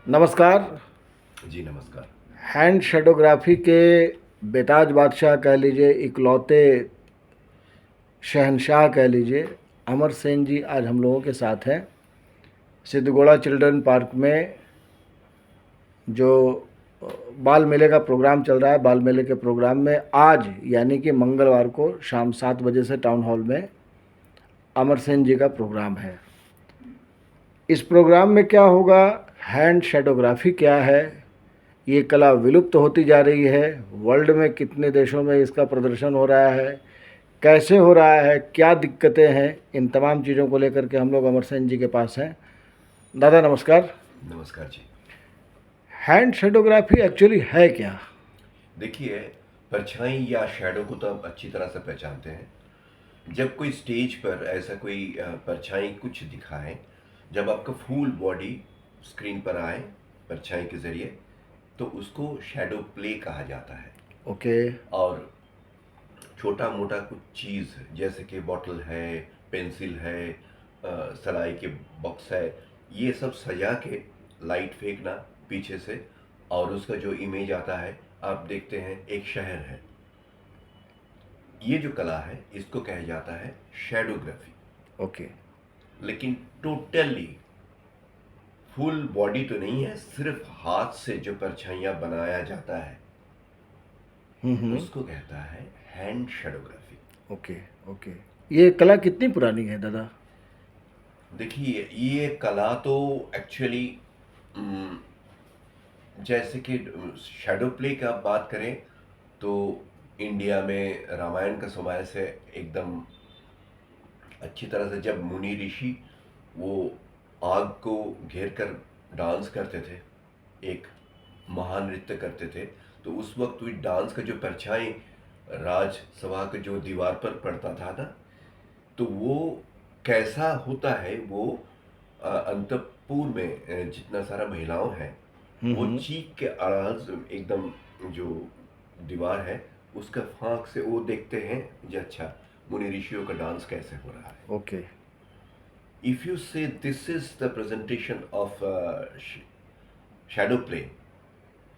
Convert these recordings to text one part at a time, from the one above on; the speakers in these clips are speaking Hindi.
नमस्कार। जी नमस्कार। हैंड शैडोग्राफी के बेताज बादशाह कह लीजिए, इकलौते शहंशाह कह लीजिए, अमर सेन जी आज हम लोगों के साथ हैं। सिद्धगोड़ा चिल्ड्रन पार्क में जो बाल मेले का प्रोग्राम चल रहा है, बाल मेले के प्रोग्राम में आज यानी कि मंगलवार को शाम 7 बजे से टाउन हॉल में अमर सेन जी का प्रोग्राम है। इस प्रोग्राम में क्या होगा, हैंड शैडोग्राफी क्या है, ये कला विलुप्त होती जा रही है, वर्ल्ड में कितने देशों में इसका प्रदर्शन हो रहा है, कैसे हो रहा है, क्या दिक्कतें हैं, इन तमाम चीज़ों को लेकर के हम लोग अमर सेन जी के पास हैं। दादा नमस्कार। नमस्कार जी। हैंड शैडोग्राफी एक्चुअली है क्या? देखिए, परछाई या शैडो को तो आप अच्छी तरह से पहचानते हैं। जब कोई स्टेज पर ऐसा कोई परछाई कुछ दिखाए, जब आपका फुल बॉडी स्क्रीन पर आए परछाई के ज़रिए, तो उसको शैडो प्ले कहा जाता है। ओके। और छोटा-मोटा कुछ चीज़ जैसे कि बॉटल है, पेंसिल है, सलाई के बॉक्स है, ये सब सजा के लाइट फेंकना पीछे से, और उसका जो इमेज आता है आप देखते हैं एक शहर है। ये जो कला है इसको कहा जाता है शैडोग्राफी। ओके। लेकिन टोटली फुल बॉडी तो नहीं है, सिर्फ हाथ से जो परछाइयाँ बनाया जाता है हम्म। उसको कहता है हैंड शैडोग्राफी। ओके। ओके। ये कला कितनी पुरानी है दादा? देखिए, ये कला तो एक्चुअली जैसे कि शैडो प्ले की आप बात करें तो इंडिया में रामायण का समय से एकदम अच्छी तरह से जब मुनि ऋषि वो आग को घेर कर डांस करते थे, एक महानृत्य करते थे, तो उस वक्त हुई डांस का जो परछाई राजसभा के जो दीवार पर पड़ता था ना, तो वो कैसा होता है वो अंतपुर में जितना सारा महिलाओं हैं, वो हम्म। चीख के आवाज एकदम जो दीवार है उसका फांक से वो देखते हैं कि अच्छा मुनि ऋषियों का डांस कैसे हो रहा है। ओके। इफ यू से this is the presentation of shadow play,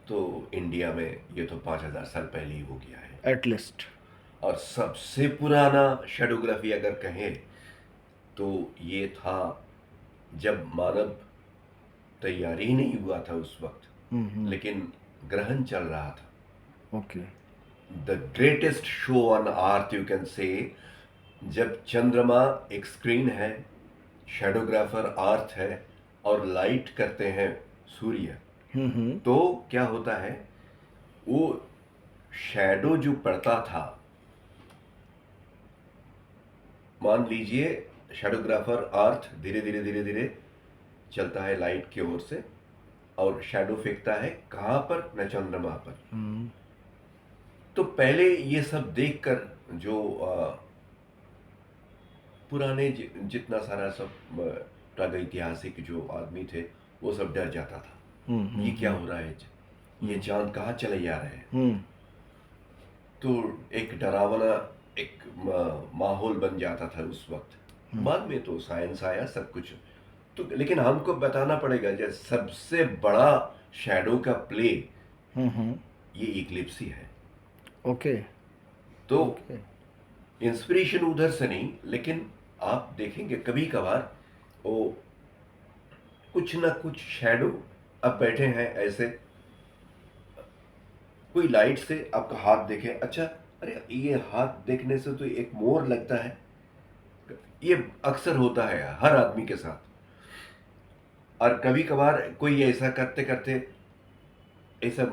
तो इंडिया में ये तो 5,000 साल पहले ही हो गया है। एटलीस्ट। और सबसे पुराना शैडोग्राफी अगर कहें तो ये था जब मानव तैयारी ही नहीं हुआ था उस वक्त, हम्म। लेकिन ग्रहण चल रहा था। Okay. The greatest show on earth you can say, जब चंद्रमा एक स्क्रीन है, शैडोग्राफर अर्थ है और लाइट करते हैं सूर्य, हम्म। तो क्या होता है वो शैडो जो पड़ता था, मान लीजिए शैडोग्राफर अर्थ धीरे धीरे धीरे धीरे चलता है लाइट की ओर से और शैडो फेंकता है कहाँ पर, न चंद्रमा पर। हम्म। तो पहले ये सब देखकर जो पुराने जितना सारा सब प्रागैतिहासिक जो आदमी थे वो सब डर जाता था, ये क्या हो रहा है, ये चांद कहाँ चले जा रहे हैं। हम्म। तो एक डरावना एक माहौल बन जाता था उस वक्त। बाद में तो साइंस आया सब कुछ, तो लेकिन हमको बताना पड़ेगा जैसे सबसे बड़ा शैडो का प्ले हम्म। ये इक्लिप्स ही है। ओके। तो ओके। इंस्पिरेशन उधर से नहीं, लेकिन आप देखेंगे कभी कभार वो कुछ ना कुछ शैडो, अब बैठे हैं ऐसे, कोई लाइट से आपका हाथ देखे, अच्छा अरे ये हाथ देखने से तो एक मोर लगता है। ये अक्सर होता है हर आदमी के साथ। और कभी कभार कोई ऐसा करते करते ऐसा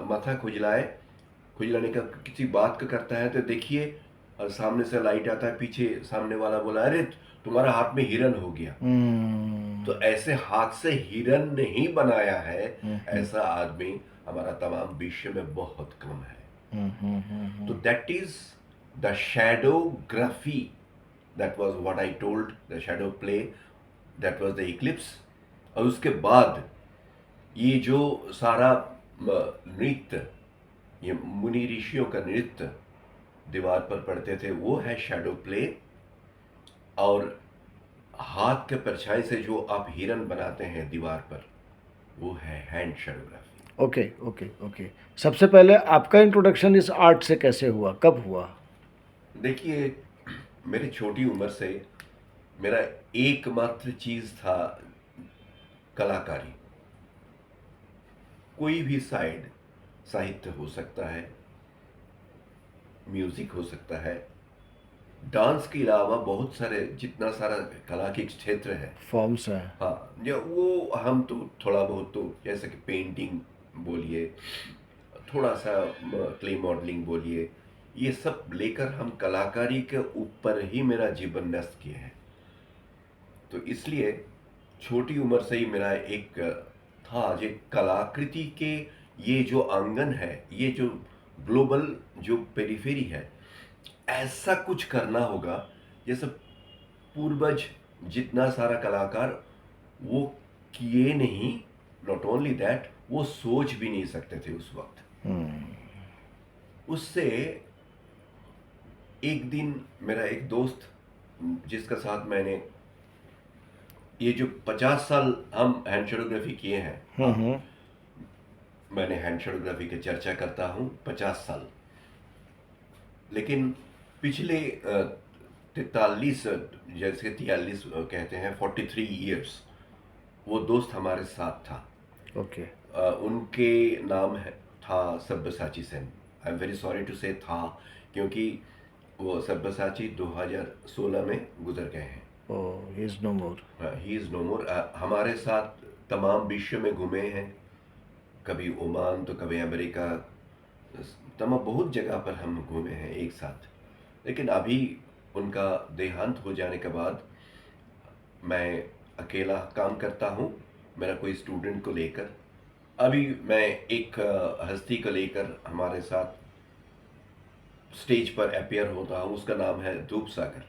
माथा खुजलाए, खुजलाने का किसी बात का करता है तो देखिए, और सामने से लाइट आता है, पीछे सामने वाला बोला अरे तुम्हारा हाथ में हिरन हो गया। हम्म। तो ऐसे हाथ से हिरन नहीं बनाया है, हम्म। ऐसा आदमी हमारा तमाम विश्व में बहुत कम है। तो hmm. That is the shadowgraphy, that was what I told, the shadow play, that was the eclipse. और उसके बाद ये जो सारा नृत्य, ये मुनि ऋषियों का नृत्य दीवार पर पड़ते थे, वो है शैडो प्ले। और हाथ के परछाई से जो आप हिरन बनाते हैं दीवार पर, वो है hand shadowgraphy. Okay okay okay. सबसे पहले आपका इंट्रोडक्शन इस आर्ट से कैसे हुआ, कब हुआ? देखिए, मेरी छोटी उम्र से मेरा एकमात्र चीज़ था कलाकारी। कोई भी साइड, साहित्य हो सकता है, म्यूज़िक हो सकता है, डांस के अलावा बहुत सारे जितना सारा कला के क्षेत्र है। फॉर्म्स हैं। हाँ, जो वो हम तो थोड़ा बहुत तो जैसे कि पेंटिंग बोलिए, थोड़ा सा क्ले मॉडलिंग बोलिए, ये सब लेकर हम कलाकारी के ऊपर ही मेरा जीवन न्यस्त किए हैं। तो इसलिए छोटी उम्र से ही मेरा एक था जो कलाकृति के ये जो आंगन है, ये जो ग्लोबल जो पेरिफेरी है, ऐसा कुछ करना होगा जैसे पूर्वज जितना सारा कलाकार वो किए नहीं। नॉट ओनली दैट, वो सोच भी नहीं सकते थे उस वक्त। उससे एक दिन मेरा एक दोस्त जिसका साथ मैंने ये जो 50 साल हम हैंड शेडोग्राफी किए हैं, हाँ, मैंने हैंड शेडोग्राफी की चर्चा करता हूँ 50 साल। लेकिन पिछले 43 जैसे 43 कहते हैं 43 ईयर्स वो दोस्त हमारे साथ था। ओके। उनके नाम है था Sabyasachi Sen. I am very sorry to say था, क्योंकि वो सब्यसाची 2016 में गुजर गए हैं। Oh, he is no more. He is no more. हमारे साथ तमाम विश्व में घूमे हैं, कभी ओमान तो कभी अमेरिका, तमाम बहुत जगह पर हम घूमे हैं एक साथ। लेकिन अभी उनका देहांत हो जाने के बाद मैं अकेला काम करता हूँ, मेरा कोई स्टूडेंट को लेकर। अभी मैं एक हस्ती को लेकर हमारे साथ स्टेज पर अपीयर होता हूँ, उसका नाम है धूप सागर।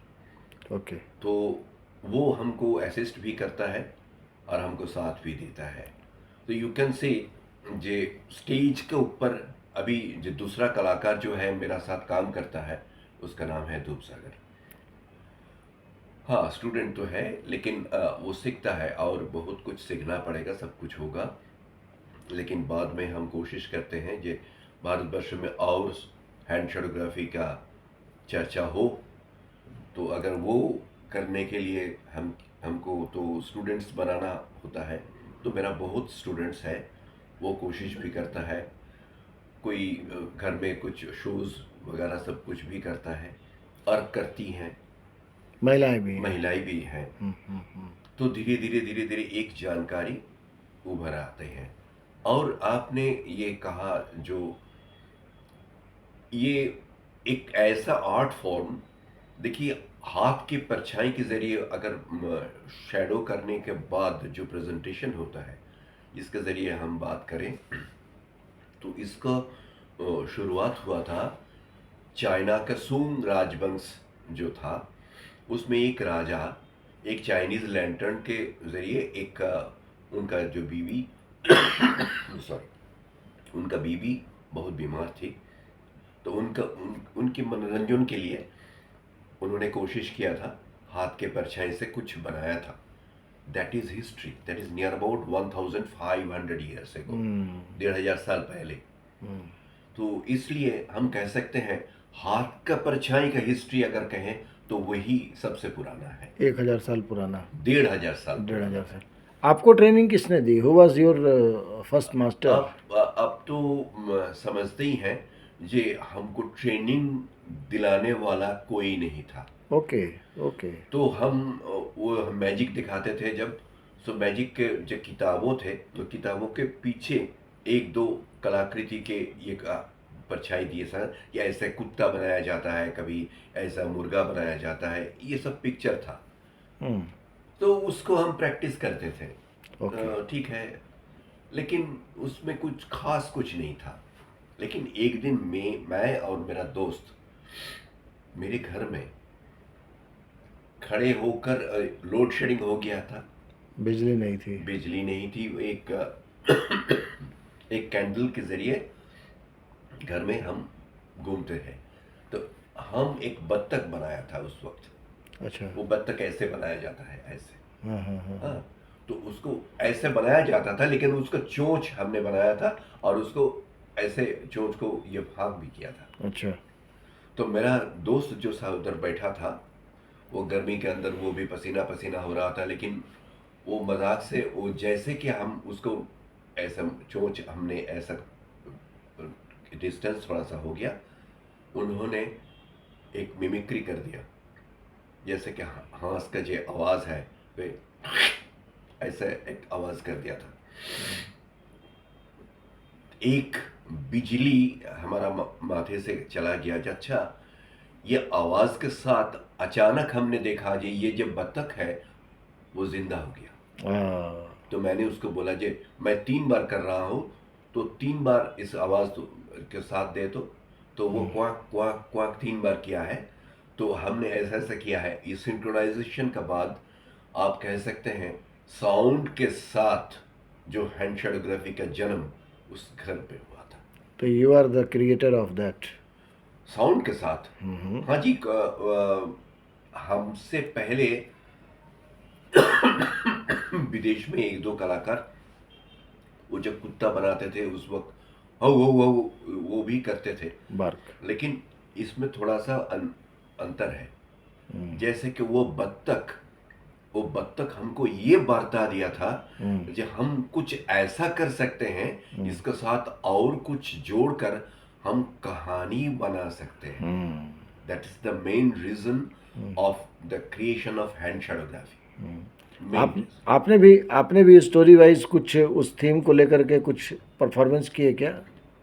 ओके। तो वो हमको असिस्ट भी करता है और हमको साथ भी देता है। तो you can say J stage के ऊपर अभी जो दूसरा कलाकार जो है मेरा साथ काम करता है, उसका नाम है धूप सागर। हाँ, स्टूडेंट तो है, लेकिन वो सीखता है और बहुत कुछ सीखना पड़ेगा, सब कुछ होगा। लेकिन बाद में हम कोशिश करते हैं जे भारतवर्ष में और हैंड शेडोग्राफी का चर्चा हो। तो अगर वो करने के लिए हमको तो स्टूडेंट्स बनाना होता है। तो मेरा बहुत स्टूडेंट्स है, वो कोशिश भी करता है। कोई घर में कुछ शोज़ वगैरह सब कुछ भी करता है और करती हैं, महिलाएं भी हैं। महिलाएं भी हैं। तो धीरे धीरे धीरे धीरे एक जानकारी उभर आते हैं। और आपने ये कहा जो ये एक ऐसा आर्ट फॉर्म, देखिए हाथ की परछाई के ज़रिए अगर शैडो करने के बाद जो प्रेजेंटेशन होता है, इसके ज़रिए हम बात करें तो इसका शुरुआत हुआ था चाइना का सूंग राजवंश जो था, उसमें एक राजा एक चाइनीज़ लैंटर्न के ज़रिए एक उनका जो बीवी सॉरी उनका बीवी बहुत बीमार थी। तो उनके मनोरंजन के लिए उन्होंने कोशिश किया था, हाथ के परछाई से कुछ बनाया था। That is history, that is near about 1500 years ago, 1500 साल पहले। तो इसलिए हम कह सकते हैं हाथ का परछाई का हिस्ट्री अगर कहें तो वही सबसे पुराना है। 1000 साल पुराना। 1500 साल 1500 साल। आपको ट्रेनिंग किसने दी? Who was your first master? अब तो समझते ही हैं जे हमको ट्रेनिंग दिलाने वाला कोई नहीं था। Okay okay. तो हम वो मैजिक दिखाते थे जब, सो मैजिक के जो किताबों थे, तो किताबों के पीछे एक दो कलाकृति के ये परछाई दिए सर, या ऐसे कुत्ता बनाया जाता है, कभी ऐसा मुर्गा बनाया जाता है, ये सब पिक्चर था। तो उसको हम प्रैक्टिस करते थे। ठीक है, लेकिन उसमें कुछ खास कुछ नहीं था। लेकिन एक दिन मैं और मेरा दोस्त मेरे घर में खड़े होकर, लोड शेडिंग हो गया था, बिजली नहीं थी। बिजली नहीं थी। एक एक कैंडल के जरिए घर में हम घूमते थे। तो हम एक बत्तख बनाया था उस वक्त। अच्छा। वो बत्तख ऐसे बनाया जाता है, ऐसे। हाँ हाँ हाँ। हाँ, तो उसको ऐसे बनाया जाता था, लेकिन उसका चोंच हमने बनाया था और उसको ऐसे चोंच को ये फाक भी किया था। अच्छा। तो मेरा दोस्त जो था उधर बैठा था, वो गर्मी के अंदर वो भी पसीना पसीना हो रहा था, लेकिन वो मजाक से वो जैसे कि हम उसको ऐसा चोंच हमने ऐसा डिस्टेंस थोड़ा सा हो गया, उन्होंने एक मिमिक्री कर दिया, जैसे कि हंस का जो आवाज है वे ऐसा एक आवाज कर दिया था। एक बिजली हमारा माथे से चला गया। अच्छा, ये आवाज के साथ अचानक हमने देखा जी ये जो बत्तख है वो जिंदा हो गया। हाँ। तो मैंने उसको बोला जी मैं 3 बार कर रहा हूँ, तो 3 बार इस आवाज के साथ दे तो वो क्वाक क्वाक क्वाक 3 बार किया है। तो हमने ऐसा ऐसा किया है। इस सिंक्रोनाइजेशन के बाद आप कह सकते हैं साउंड के साथ जो हैंड शैडोग्राफी का जन्म उस घर पे हुआ था। तो you are the creator of that. Sound के साथ। हाँ जी, हमसे पहले विदेश में एक दो कलाकार वो जब कुत्ता बनाते थे उस वक्त वो भी करते थे, बार्क। लेकिन इसमें थोड़ा सा अंतर है। जैसे कि वो बत्तख हमको ये वार्ता दिया था कि हम कुछ ऐसा कर सकते हैं जिसके साथ और कुछ जोड़कर हम कहानी बना सकते हैं। That is the main reason of the creation of hand shadowgraphy. आपने भी स्टोरी वाइज कुछ उस थीम को लेकर के कुछ परफॉर्मेंस किए क्या?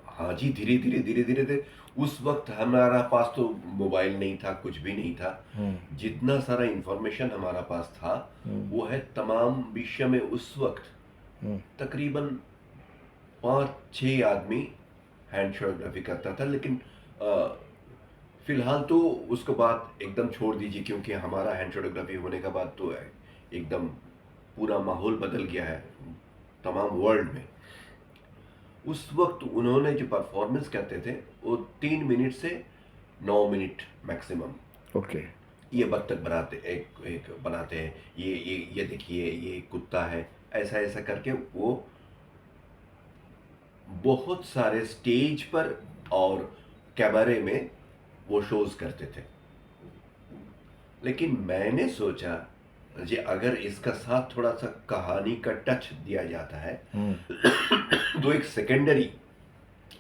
हाँ जी, धीरे धीरे उस वक्त हमारा पास तो मोबाइल नहीं था, कुछ भी नहीं था। जितना सारा इंफॉर्मेशन हमारा पास था वो है तमाम विषय में उस वक्त तकरीबन 5-6 आदमी हैंड शोग्राफी करता था, लेकिन फिलहाल तो उसके बाद एकदम छोड़ दीजिए, क्योंकि हमारा हैंड शोग्राफी होने के बाद तो एकदम पूरा माहौल बदल गया है तमाम वर्ल्ड में। उस वक्त उन्होंने जो परफॉर्मेंस करते थे वो 3 मिनट से 9 मिनट मैक्सिमम। ओके। ये बत्तख बनाते एक बनाते हैं, ये देखिए ये कुत्ता है, ऐसा ऐसा करके वो बहुत सारे स्टेज पर और कैबारे में वो शोज करते थे। लेकिन मैंने सोचा जी अगर इसका साथ थोड़ा सा कहानी का टच दिया जाता है तो एक सेकेंडरी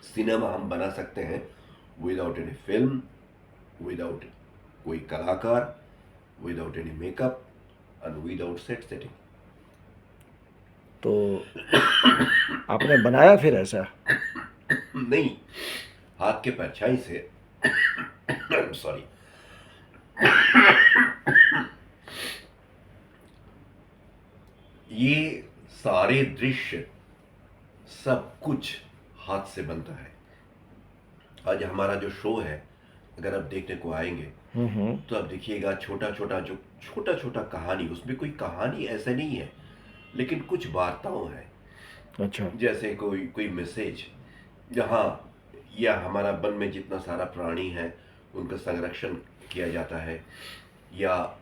सिनेमा हम बना सकते हैं विदाउट एनी फिल्म, विदाउट कोई कलाकार, without any makeup and without set setting. तो आपने बनाया फिर ऐसा? नहीं, हाथ के परछाई से सॉरी ये सारे दृश्य सब कुछ हाथ से बनता है। आज हमारा जो शो है अगर आप देखने को आएंगे तो आप देखिएगा छोटा छोटा कहानी, उसमें कोई कहानी ऐसा नहीं है लेकिन कुछ वार्ताओं है। अच्छा। जैसे कोई मैसेज, जहाँ या हमारा वन में जितना सारा प्राणी है उनका संरक्षण किया जाता है, या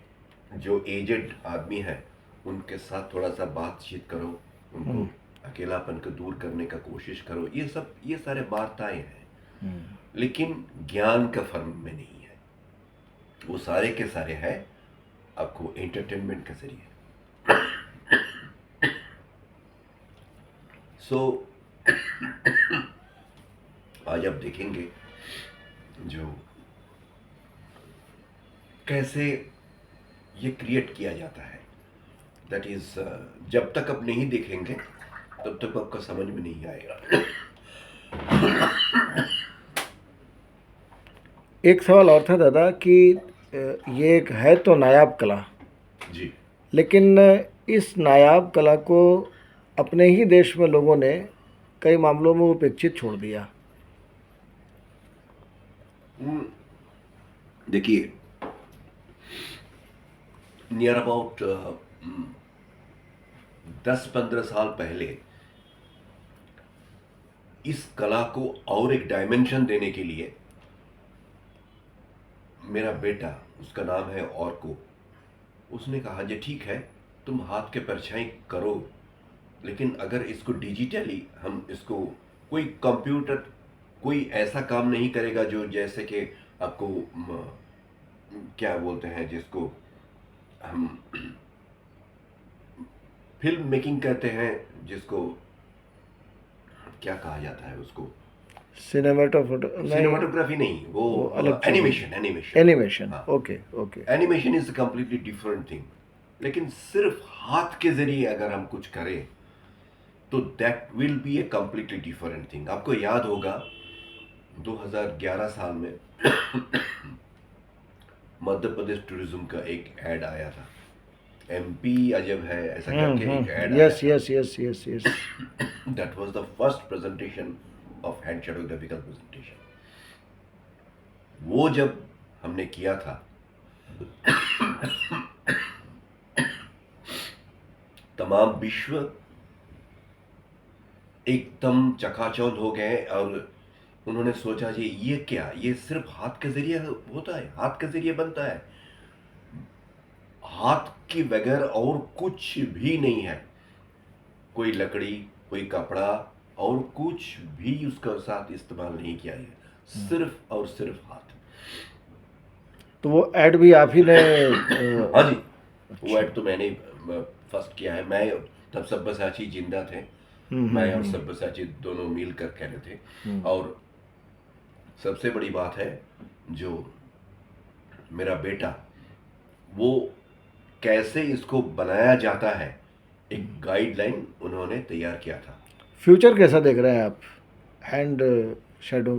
जो एजेड आदमी है उनके साथ थोड़ा सा बातचीत करो, उनको अकेलापन को दूर करने का कोशिश करो, ये सारे वार्ताएं हैं। लेकिन ज्ञान का फर्म में नहीं है, वो सारे के सारे है आपको एंटरटेनमेंट के जरिए। सो आज आप देखेंगे जो कैसे ये क्रिएट किया जाता है, दैट इज जब तक आप नहीं देखेंगे तब तक आपका समझ में नहीं आएगा। एक सवाल और था दादा कि ये एक है तो नायाब कला जी, लेकिन इस नायाब कला को अपने ही देश में लोगों ने कई मामलों में उपेक्षित छोड़ दिया। देखिए नियर अबाउट 10-15 साल पहले इस कला को और एक डायमेंशन देने के लिए मेरा बेटा, उसका नाम है ऑर्को, उसने कहा जी ठीक है तुम हाथ के परछाई करो, लेकिन अगर इसको डिजिटली हम इसको, कोई कंप्यूटर कोई ऐसा काम नहीं करेगा जो जैसे कि आपको क्या बोलते हैं जिसको हम फिल्म मेकिंग कहते हैं, जिसको क्या कहा जाता है उसको, सिनेमाटोफोटो नहीं, सिनेमाटोग्राफी नहीं, वो वो अलग चीज़ है। एनिमेशन एनिमेशन एनिमेशन, हाँ, okay okay. Animation is completely different thing. लेकिन सिर्फ हाथ के जरिए अगर हम कुछ करें तो that will be a completely different thing. आपको याद होगा 2011 साल में मध्य प्रदेश टूरिज्म का एक ऐड आया था, एमपी अजब है ऐसा करके एक ऐड आया यस था। Yes yes yes yes. That was the first presentation of hand shadowgraphical presentation. वो जब हमने किया था तमाम विश्व एकदम चकाचौंध हो गए और उन्होंने सोचा जी ये क्या, ये सिर्फ हाथ के जरिए होता है, हाथ के जरिए बनता है, हाथ के बगैर और कुछ भी नहीं है, कोई लकड़ी कोई कपड़ा और कुछ भी उसका साथ इस्तेमाल नहीं किया है, सिर्फ और सिर्फ हाथ। तो वो ऐड भी आप ही ने हाँ जी, वो ऐड तो मैंने फर्स्ट किया है। मैं तब सब्यसाची जिंदा थे, मैं और सब्यसाची दोनों मिलकर कह रहे थे। और सबसे बड़ी बात है जो मेरा बेटा, वो कैसे इसको बनाया जाता है एक गाइडलाइन उन्होंने तैयार किया था। फ्यूचर कैसा देख रहे हैं आप हैंड शैडो?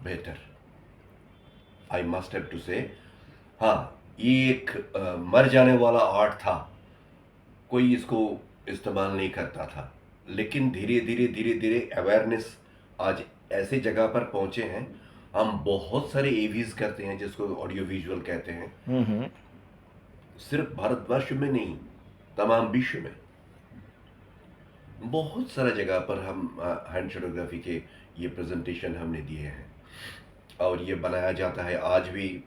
बेहतर, आई मस्ट हैव टू से। हाँ, ये एक मर जाने वाला आर्ट था, कोई इसको इस्तेमाल नहीं करता था, लेकिन धीरे धीरे धीरे धीरे अवेयरनेस आज ऐसे जगह पर पहुंचे हैं। हम बहुत सारे एवीज करते हैं जिसको ऑडियो विजुअल कहते हैं, सिर्फ भारतवर्ष में नहीं तमाम विश्व में बहुत सारा जगह पर हम हैंड फोटोग्राफी के ये प्रेजेंटेशन हमने दिए हैं और ये बनाया जाता है। आज भी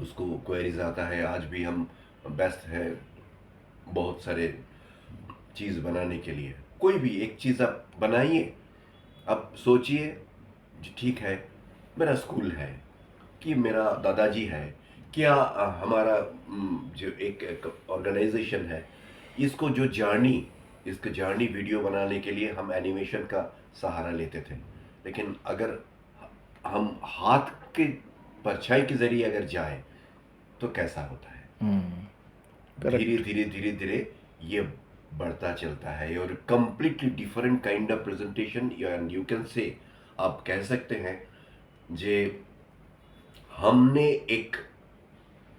उसको क्वेरीज आता है, आज भी हम बेस्ट है बहुत सारे चीज़ बनाने के लिए। कोई भी एक चीज़ आप बनाइए, आप सोचिए ठीक है मेरा स्कूल है कि मेरा दादाजी है, क्या हमारा जो एक ऑर्गेनाइजेशन है, इसको जो इसका जर्नी वीडियो बनाने के लिए हम एनिमेशन का सहारा लेते थे। लेकिन अगर हम हाथ के परछाई के जरिए अगर जाए तो कैसा होता है। धीरे धीरे धीरे धीरे ये बढ़ता चलता है और completely different kind of presentation, and you can say, आप कह सकते हैं जे हमने एक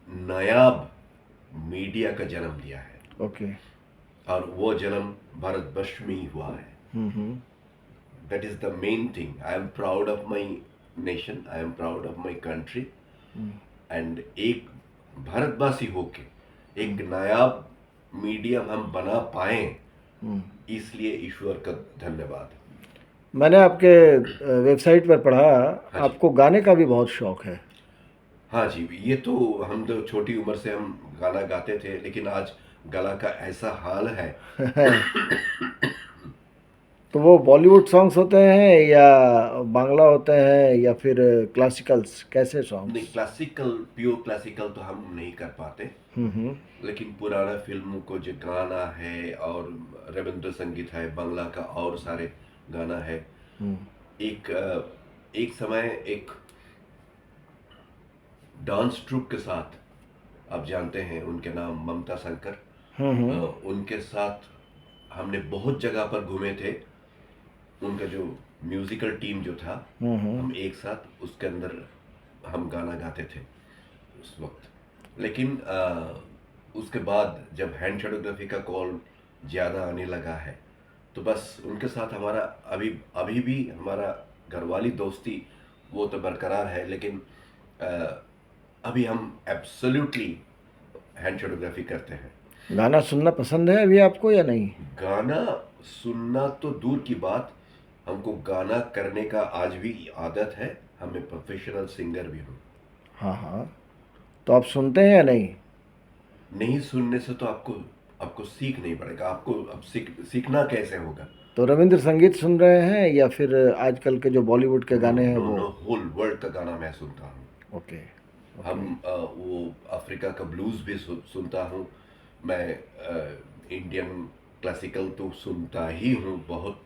नायाब मीडिया का जन्म दिया है। ओके। और वो जन्म भारतवर्ष में ही हुआ है। That is the main thing. I am proud of my nation, I am proud of my country, and एक भारतवासी होके एक नायाब मीडियम हम बना पाए, इसलिए ईश्वर का धन्यवाद। मैंने आपके वेबसाइट पर पढ़ा आपको गाने का भी बहुत शौक है। हाँ जी, ये तो हम तो छोटी उम्र से हम गाना गाते थे, लेकिन आज गला का ऐसा हाल है। तो वो बॉलीवुड सॉन्ग्स होते हैं या बांग्ला होते हैं या फिर क्लासिकल्स, कैसे सॉन्ग्स? नहीं, क्लासिकल, प्योर क्लासिकल तो हम नहीं कर पाते, लेकिन पुराना फिल्मों को जो गाना है और रविंद्र संगीत है, बांग्ला का और सारे गाना है। एक समय एक डांस ट्रूप के साथ, आप जानते हैं उनके नाम ममता शंकर, उनके साथ हमने बहुत जगह पर घूमे थे। उनका जो म्यूजिकल टीम जो था, हम एक साथ उसके अंदर हम गाना गाते थे उस वक्त। लेकिन उसके बाद जब हैंड फोटोग्राफी का कॉल ज़्यादा आने लगा है तो बस उनके साथ हमारा अभी भी हमारा घरवाली दोस्ती वो तो बरकरार है, लेकिन अभी हम एब्सोल्युटली हैंड फोटोग्राफी करते हैं। गाना सुनना पसंद है अभी आपको या नहीं? गाना सुनना तो दूर की बात, हमको गाना करने का आज भी आदत है, हमें प्रोफेशनल सिंगर भी हूँ। हाँ हाँ, तो आप सुनते हैं या नहीं? नहीं सुनने से तो आपको आपको सीख नहीं पड़ेगा, आपको अब सीखना कैसे होगा? तो रविंद्र संगीत सुन रहे हैं या फिर आजकल के जो बॉलीवुड के नो गाने हैं नो वो? नो, होल वर्ल्ड का गाना मैं सुनता हूँ। ओके। हम ओके। वो अफ्रीका का ब्लूज भी सुनता हूँ मैं। इंडियन क्लासिकल तो सुनता ही हूँ बहुत,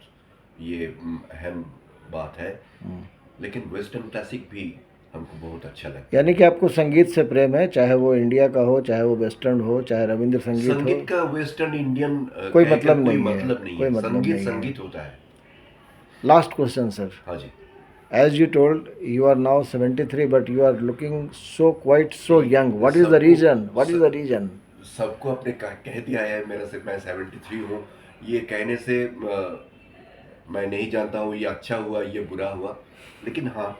ये अहम बात है। हम्म। लेकिन वेस्टर्न क्लासिक भी हमको बहुत अच्छा लगता यानी है। कि आपको संगीत से प्रेम है, चाहे वो इंडिया का हो, चाहे वो वेस्टर्न हो, चाहे रविंद्र संगीत हो, संगीत का वेस्टर्न इंडियन कोई कहकर मतलब कोई नहीं है, मतलब नहीं कोई है, मतलब संगीत नहीं है। संगीत होता है। लास्ट क्वेश्चन सर, हाँ जी। as you told you are now 73 but you are looking so quite so young, what is the सबको reason, what is स- the reason? सबको आपने कह दिया है मेरा से मैं 73 हूँ। ये कहने से मैं नहीं जानता हूँ ये अच्छा हुआ ये बुरा हुआ, लेकिन हाँ,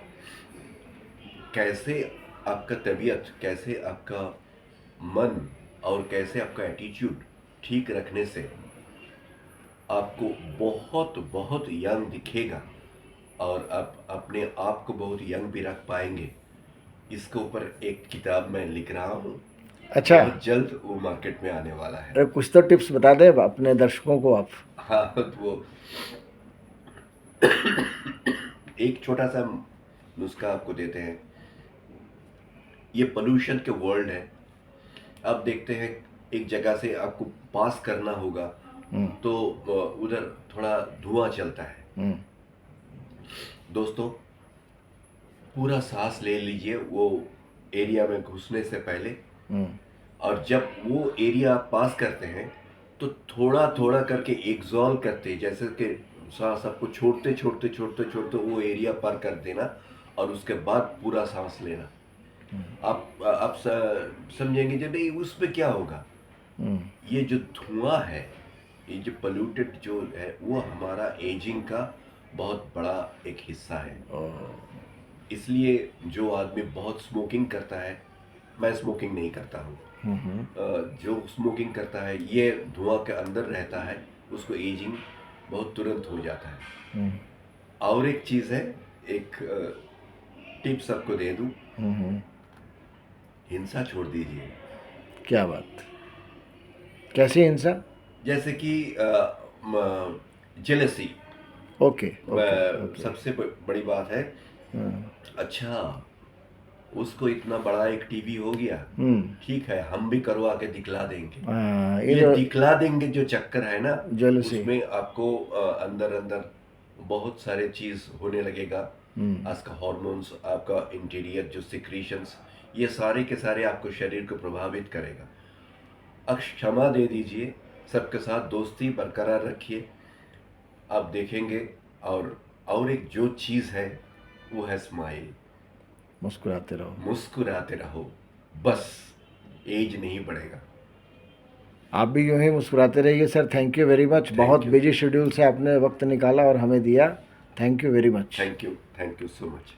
कैसे आपका तबीयत, कैसे आपका मन और कैसे आपका एटीट्यूड ठीक रखने से आपको बहुत बहुत यंग दिखेगा और आप अपने आप को बहुत यंग भी रख पाएंगे। इसके ऊपर एक किताब मैं लिख रहा हूँ, अच्छा। बहुत जल्द वो मार्केट में आने वाला है। अरे कुछ तो टिप्स बता दें अपने दर्शकों को आप। हाँ तो वो एक छोटा सा नुस्खा आपको देते हैं। ये पोल्यूशन के वर्ल्ड है। अब देखते हैं एक जगह से आपको पास करना होगा हम्म। तो उधर थोड़ा धुआं चलता है। हम्म। दोस्तों, पूरा सांस ले लीजिए वो एरिया में घुसने से पहले, हम्म। और जब वो एरिया आप पास करते हैं तो थोड़ा थोड़ा करके एग्जॉल करते, जैसे कि सांस आपको छोड़ते छोड़ते छोड़ते छोड़ते वो एरिया पार कर देना, और उसके बाद पूरा सांस लेना। आप समझेंगे जब नहीं उसमें क्या होगा। हम्म। ये जो धुआं है, ये जो पोल्यूटेड जो है, वो हमारा एजिंग का बहुत बड़ा एक हिस्सा है। इसलिए जो आदमी बहुत स्मोकिंग करता है, मैं स्मोकिंग नहीं करता हूँ, हम्म। जो स्मोकिंग करता है ये धुआं के अंदर रहता है, उसको एजिंग बहुत तुरंत हो जाता है। हम्म। और एक चीज़ है, एक टिप्स आपको दे दूँ, हम्म। हिंसा छोड़ दीजिए। क्या बात, कैसी हिंसा? जैसे कि जेलसी ओके। ओके। ओके। सबसे बड़ी बात है। अच्छा, उसको इतना बड़ा एक टीवी हो गया, ठीक है हम भी करवा के दिखला देंगे। ये ये तो दिखला देंगे जो चक्कर है ना, जेलसी। उसमें आपको अंदर अंदर बहुत सारे चीज होने लगेगा। आपका हार्मोन्स, आपका इंटीरियर जो सिक्रीशंस, ये सारे के सारे आपको शरीर को प्रभावित करेगा। अब क्षमा दे दीजिए, सबके साथ दोस्ती बरकरार रखिए, आप देखेंगे। और एक जो चीज़ है वो है स्माइल। मुस्कुराते रहो। मुस्कुराते रहो, बस एज नहीं बढ़ेगा। आप भी यूं ही मुस्कुराते रहिए sir. Thank you very much. बहुत यू, बिजी शेड्यूल से आपने वक्त निकाला और हमें दिया। Thank you very much. Thank you so much.